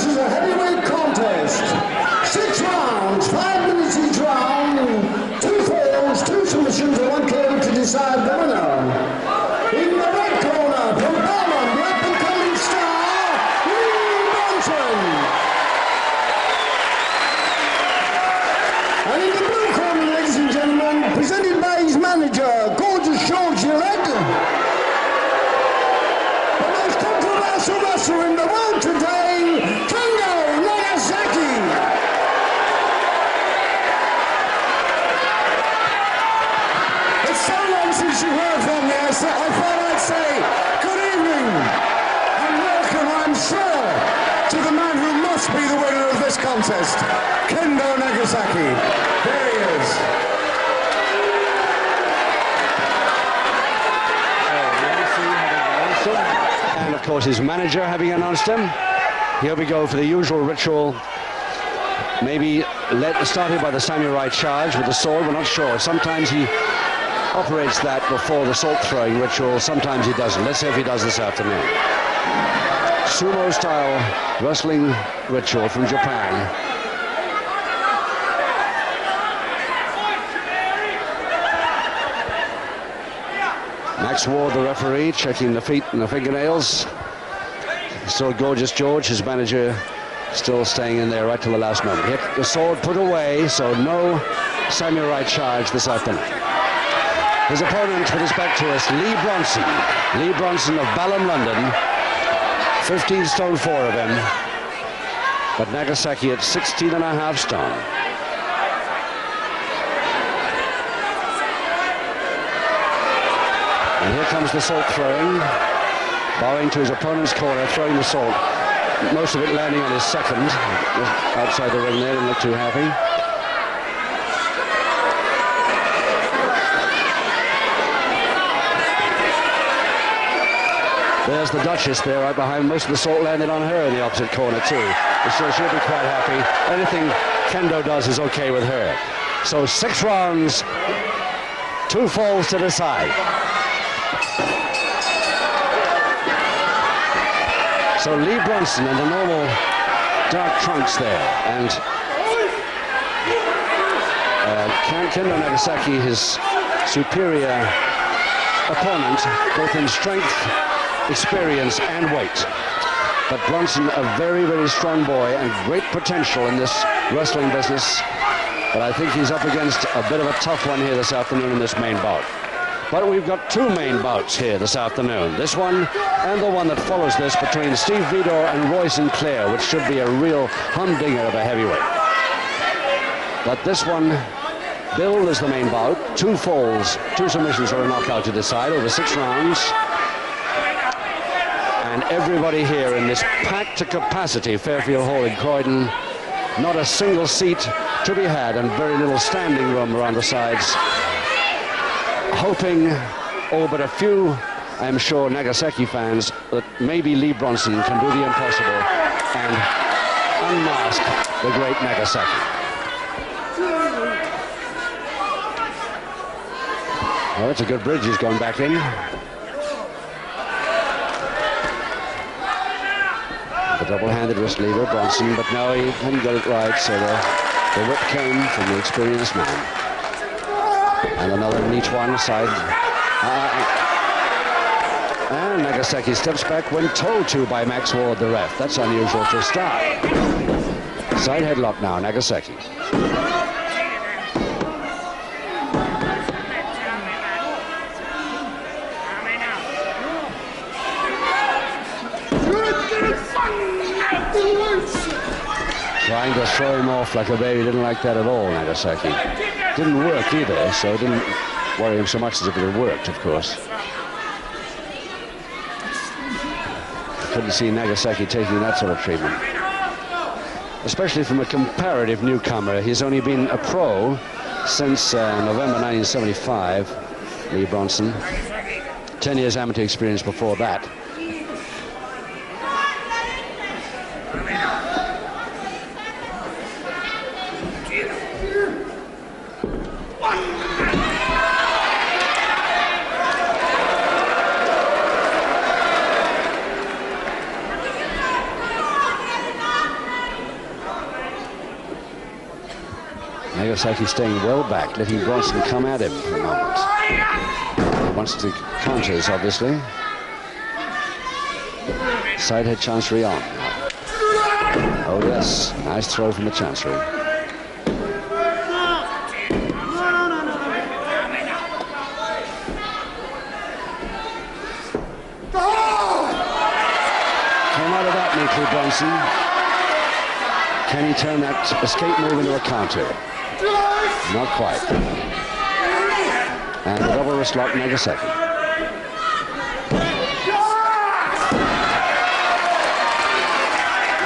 this is a heavyweight contest. 6 rounds, 5 minutes each round, 2 falls, 2 submissions, and 1 KO to decide the winner. In the red corner, from Bronson, the up-and-coming star, Bronson. And in the blue corner, ladies and gentlemen, presented by his manager, gorgeous George Gillette, the most controversial wrestler in the world today, Kendo, Nagasaki. It's so long since you heard from me, so I thought I'd say good evening and welcome, I'm sure, to the man who must be the winner of this contest, Kendo Nagasaki. There he is. And of course his manager having announced him. Here we go for the usual ritual. Maybe started by the samurai charge with the sword, we're not sure. Sometimes he operates that before the sword throwing ritual, sometimes he doesn't. Let's see if he does this afternoon. Sumo style wrestling ritual from Japan. Max Ward, the referee, checking the feet and the fingernails. Still gorgeous George, his manager, still staying in there right till the last moment. Hit the sword put away, so no samurai charge this afternoon. His opponent with his back to us, Lee Bronson. Lee Bronson of Balham, London. 15 stone 4 of him. But Nagasaki at 16.5 stone. And here comes the salt throwing. Bowing to his opponent's corner, throwing the salt. Most of it landing on his second. Outside the ring there, didn't look too happy. There's the Duchess there right behind. Most of the salt landed on her in the opposite corner too. So she'll be quite happy. Anything Kendo does is okay with her. So 6 rounds, 2 falls to decide. So Lee Bronson in the normal dark trunks there, and Kendo Nagasaki, his superior opponent, both in strength, experience, and weight. But Bronson, a very, very strong boy and great potential in this wrestling business. But I think he's up against a bit of a tough one here this afternoon in this main bout. But we've got 2 main bouts here this afternoon. This one and the one that follows this between Steve Vidor and Roy Sinclair, which should be a real humdinger of a heavyweight. But this one, billed as the main bout. 2 falls, 2 submissions or a knockout to decide over 6 rounds. And everybody here in this packed to capacity Fairfield Hall in Croydon. Not a single seat to be had and very little standing room around the sides. Hoping, oh, but a few, I'm sure, Nagasaki fans, that maybe Lee Bronson can do the impossible and unmask the great Nagasaki. Oh, it's a good bridge he's gone back in. The double-handed wrist leader, Bronson, but no, he hadn't got it right, so the whip came from the experienced man. And another neat one side. And Nagasaki steps back when told to by Max Ward, the ref. That's unusual for a start. Side headlock now, Nagasaki. Trying to throw him off like a baby, didn't like that at all, Nagasaki. Didn't work either, so it didn't worry him so much as if it had worked, of course. Couldn't see Nagasaki taking that sort of treatment. Especially from a comparative newcomer. He's only been a pro since November 1975, Lee Bronson. 10 years amateur experience before that. Nagasaki staying well back, letting Bronson come at him for a moment. He wants to counters, obviously. Side head Chancery on. Oh yes, nice throw from the Chancery. Came out of that neatly, Bronson. Can he turn that escape move into a counter? Not quite. And the double wrist lock, Nagasaki.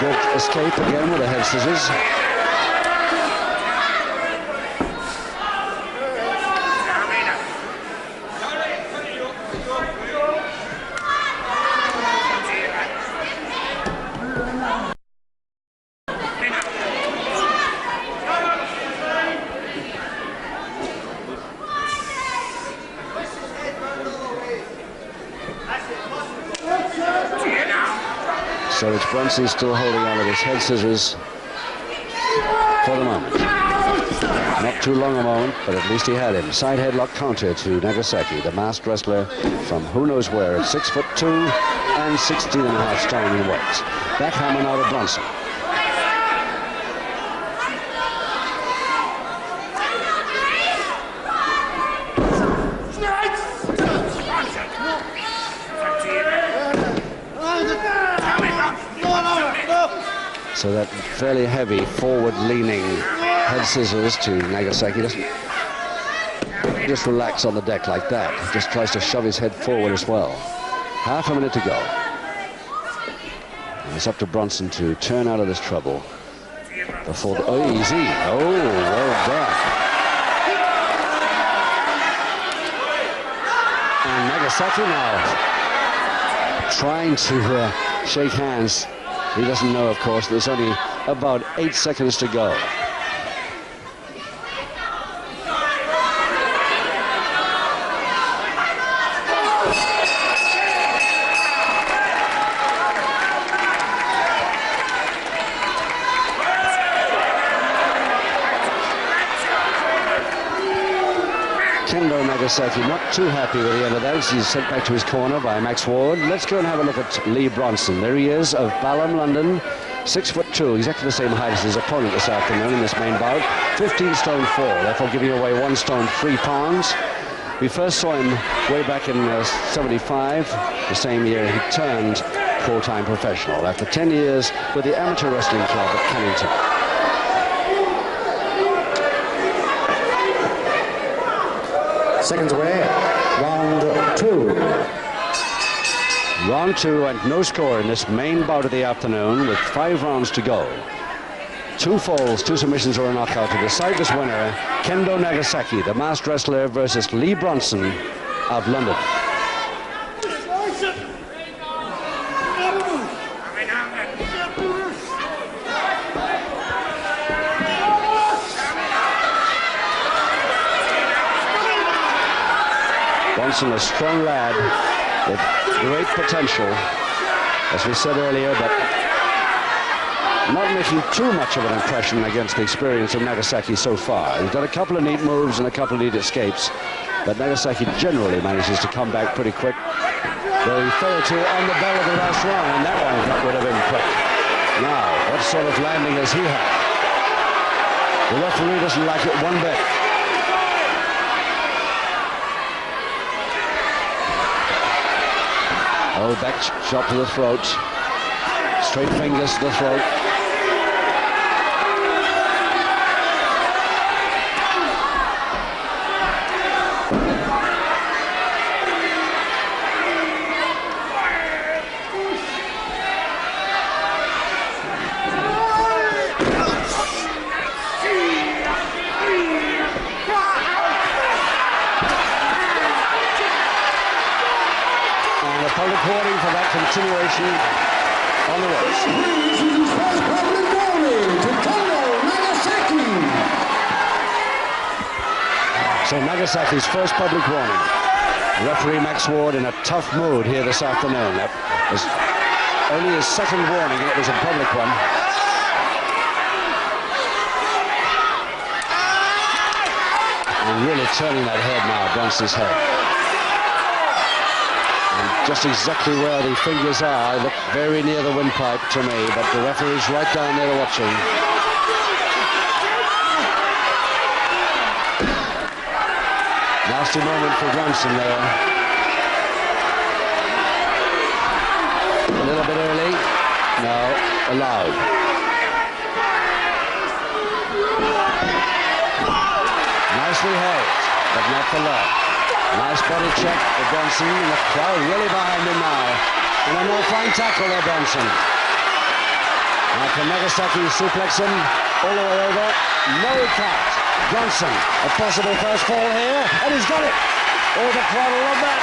Good escape again with the head scissors. So it's Bronson still holding on to his head scissors for the moment. Not too long a moment, but at least he had him. Side headlock counter to Nagasaki, the masked wrestler from who knows where at 6'2" and 16.5 stone in weight. Backhammer now to Bronson. So that fairly heavy forward-leaning head scissors to Nagasaki doesn't just relax on the deck like that. He just tries to shove his head forward as well. Half a minute to go. And it's up to Bronson to turn out of this trouble before the... Oh, easy. Oh, well done. And Nagasaki now trying to shake hands. He doesn't know, of course, there's only about 8 seconds to go. Kendo Nagasaki not too happy with the end of that. He's sent back to his corner by Max Ward. Let's go and have a look at Lee Bronson. There he is, of Balham, London. 6'2", exactly the same height as his opponent this afternoon in this main bout. 15 stone 4, therefore giving away 1 stone 3 pounds. We first saw him way back in 75, the same year he turned full-time professional after 10 years with the Amateur Wrestling Club at Kennington. Seconds away, round 2. Round 2 and no score in this main bout of the afternoon with 5 rounds to go. 2 falls, 2 submissions or a knockout to decide this winner. Kendo Nagasaki, the masked wrestler, versus Lee Bronson of London. Bronson, a strong lad with great potential, as we said earlier, but not making too much of an impression against the experience of Nagasaki so far. He's got a couple of neat moves and a couple of neat escapes, but Nagasaki generally manages to come back pretty quick. Though he fell to on the bell of the last round, and that one got rid of him quick. Now, what sort of landing has he had? The referee doesn't like it one bit. Oh, back shot to the throat. Straight fingers to the throat. Public warning for that continuation on the ropes. This is his first public warning to Kendo Nagasaki. So Nagasaki's first public warning. Referee Max Ward in a tough mood here this afternoon. That was only his second warning, and it was a public one. And really turning that head now, Bronson's head. And just exactly where the fingers are, look very near the windpipe to me, but the referee's right down there watching. Nasty moment for Bronson there. A little bit early. No, allowed. Nicely held, but not for long. Nice body check for Bronson, and the crowd really behind him now. And a more fine tackle there, Bronson. Now can Nagasaki suplex him all the way over? No, he can't. Bronson, a possible first fall here, and he's got it. Oh, the crowd will love that.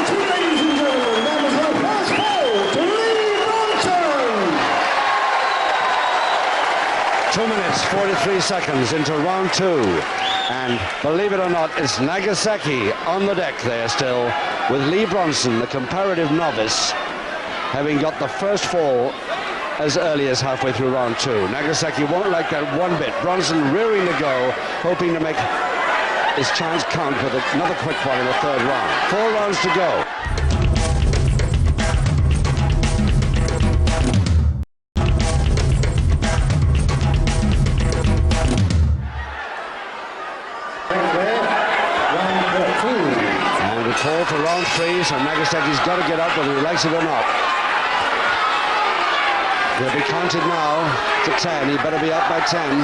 Ladies and gentlemen, that was the first fall to Lee Bronson. 2 minutes, 43 seconds into round 2. And believe it or not, it's Nagasaki on the deck there still, with Lee Bronson, the comparative novice, having got the first fall as early as halfway through round 2. Nagasaki won't like that one bit. Bronson rearing to go, hoping to make his chance count with another quick one in the third round. 4 rounds to go. And we call for round 3, so Nagasaki's got to get up whether he likes it or not. He'll be counted now to 10. He better be up by 10.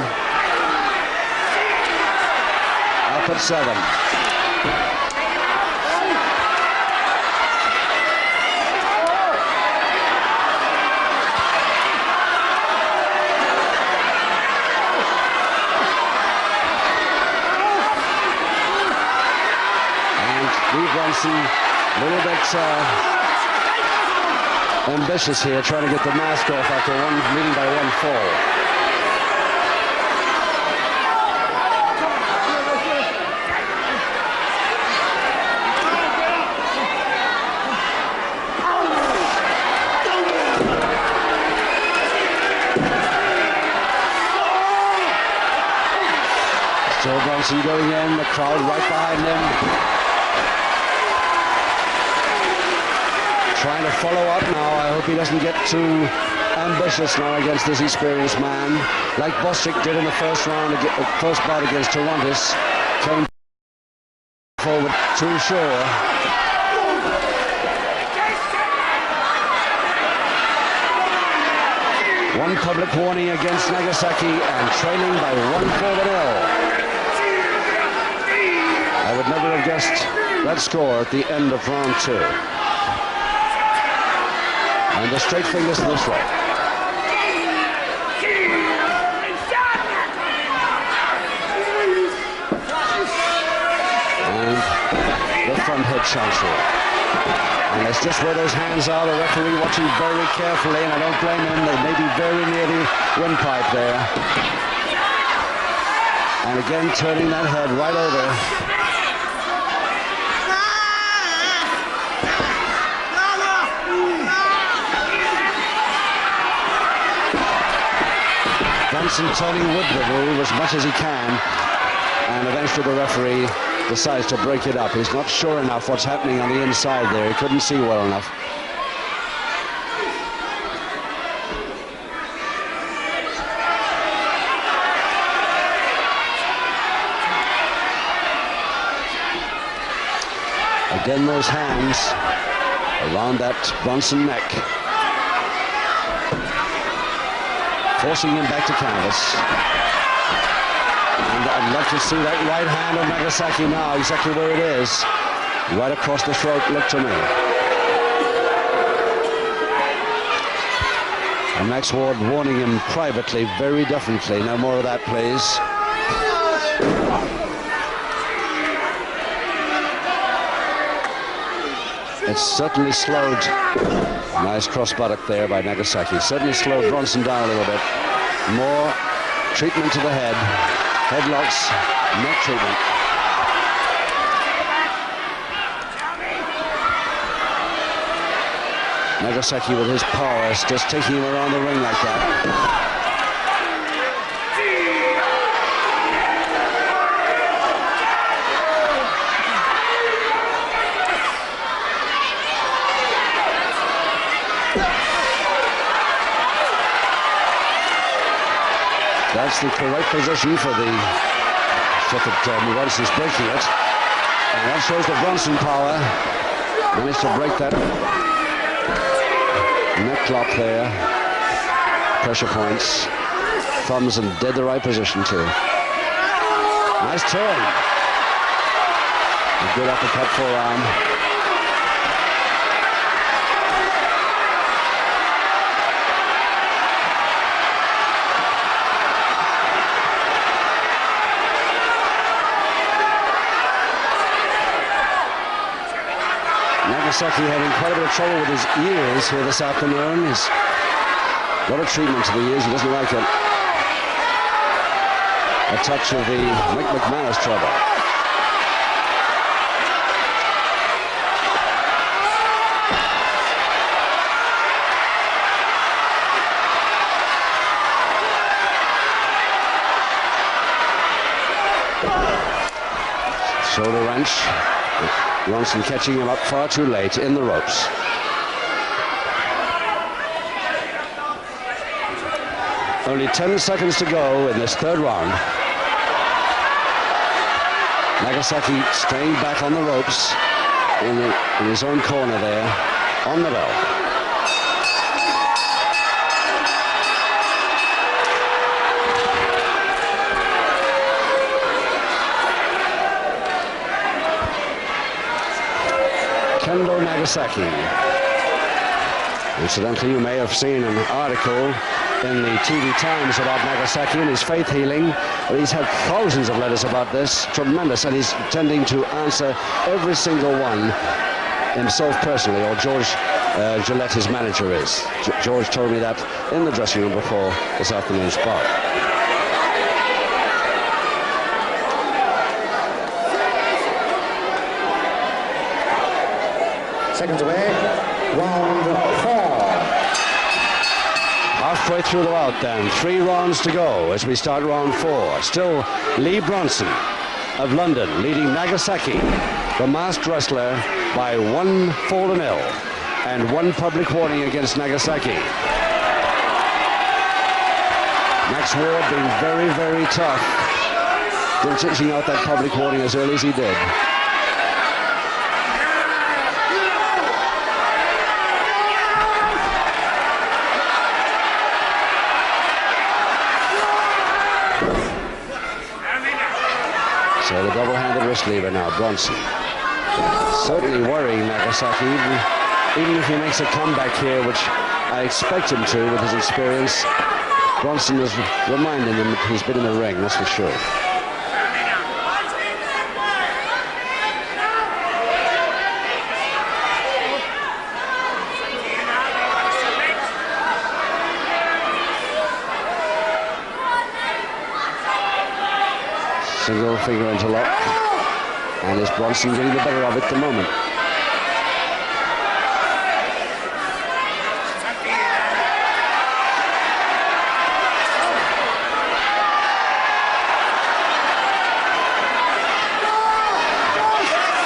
Up at 7. And Lee Bronson, a little bit ambitious here, trying to get the mask off after leading by 1 fall. Still Bronson going in, the crowd right behind him. Trying to follow up now. I hope he doesn't get too ambitious now against this experienced man, like Bostic did in the first round, first bout against Torontis. Came forward too sure. One public warning against Nagasaki and trailing by 1-0. I would never have guessed that score at the end of round 2. And the straight fingers this way. And the front head transfer. And it's just where those hands are, the referee watching very carefully, and I don't blame him, they may be very near the windpipe there. And again, turning that head right over. Bronson turning with the move as much as he can, and eventually the referee decides to break it up. He's not sure enough what's happening on the inside there. He couldn't see well enough. Again, those hands around that Bronson neck, forcing him back to canvas. And I'd love to see that right hand of Nagasaki now, exactly where it is. Right across the throat, look to me. And Max Ward warning him privately, very definitely. No more of that, please. It's certainly slowed. Nice cross buttock there by Nagasaki. Certainly slowed Bronson down a little bit. More treatment to the head. Headlocks, neck treatment. Nagasaki with his power is just taking him around the ring like that. That's the correct position for the shot that Bronson's breaking it. And that shows the Bronson power. Managed to break that neck lock there. Pressure points. Thumbs in dead the right position too. Nice turn. A good uppercut forearm. Nagasaki having quite a bit of trouble with his ears here this afternoon. He's got a treatment to the ears. He doesn't like it. A touch of the Mick McManus trouble. Shoulder wrench. Bronson catching him up far too late in the ropes. Only 10 seconds to go in this third round. Nagasaki staying back on the ropes in his own corner there on the bell. Kendo Nagasaki. Incidentally, you may have seen an article in the TV Times about Nagasaki and his faith healing. He's had thousands of letters about this. Tremendous. And he's tending to answer every single one himself personally, or George Gillette, his manager, is. George told me that in the dressing room before this afternoon's bout. Seconds away, round 4. Halfway through the bout then, 3 rounds to go as we start round 4. Still Lee Bronson of London leading Nagasaki, the masked wrestler, by 1 fall to 0 and 1 public warning against Nagasaki. Max Ward being very, very tough, ditching out that public warning as early as he did. So the double-handed wrist lever now, Bronson. Certainly worrying Nagasaki, even if he makes a comeback here, which I expect him to with his experience. Bronson is reminding him that he's been in the ring, that's for sure. Single finger interlock, and is Bronson getting the better of it at the moment.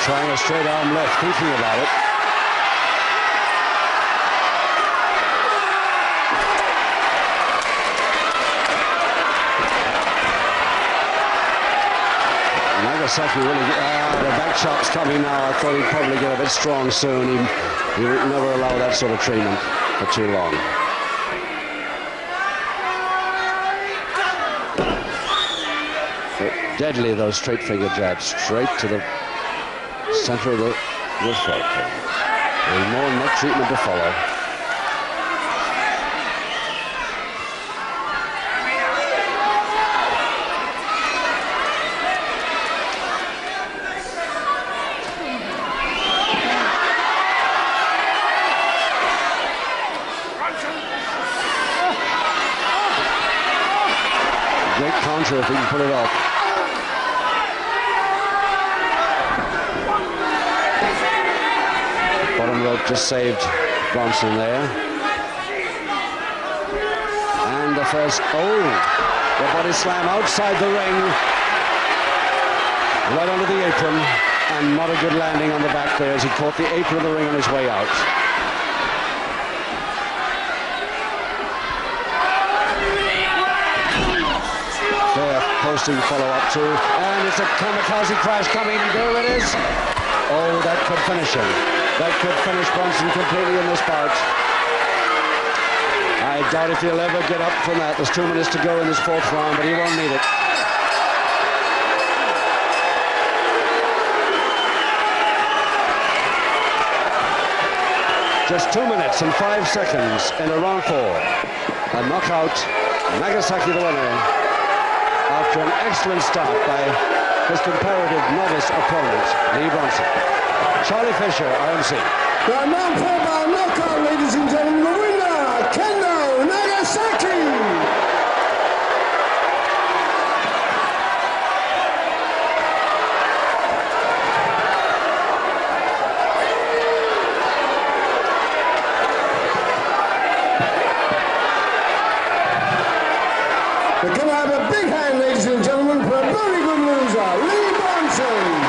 Trying a straight arm left, thinking about it. Nagasaki really, the back chop's coming now. I thought he'd probably get a bit strong soon. He would never allow that sort of treatment for too long. But deadly, those straight finger jabs, straight to the center of the throat. And more neck treatment to follow. Great counter if he can pull it off. Bottom rope just saved Bronson there. And the first, the body slam outside the ring, right under the apron, and not a good landing on the back there as he caught the apron of the ring on his way out. There, posting follow-up too, and it's a kamikaze crash coming. There it is. Oh, that could finish him. That could finish Bronson completely in this bout. I doubt if he'll ever get up from that. There's 2 minutes to go in this fourth round, but he won't need it. Just 2 minutes and 5 seconds in a round 4. A knockout, Nagasaki the winner, after an excellent start by his comparative novice opponent, Lee Bronson. Charlie Fisher, IMC. The round 4 by knockout, ladies and gentlemen, the winner, Kendo, Nagasaki. We're going to have a big hand, ladies and gentlemen, for a very good loser, Lee Bronson.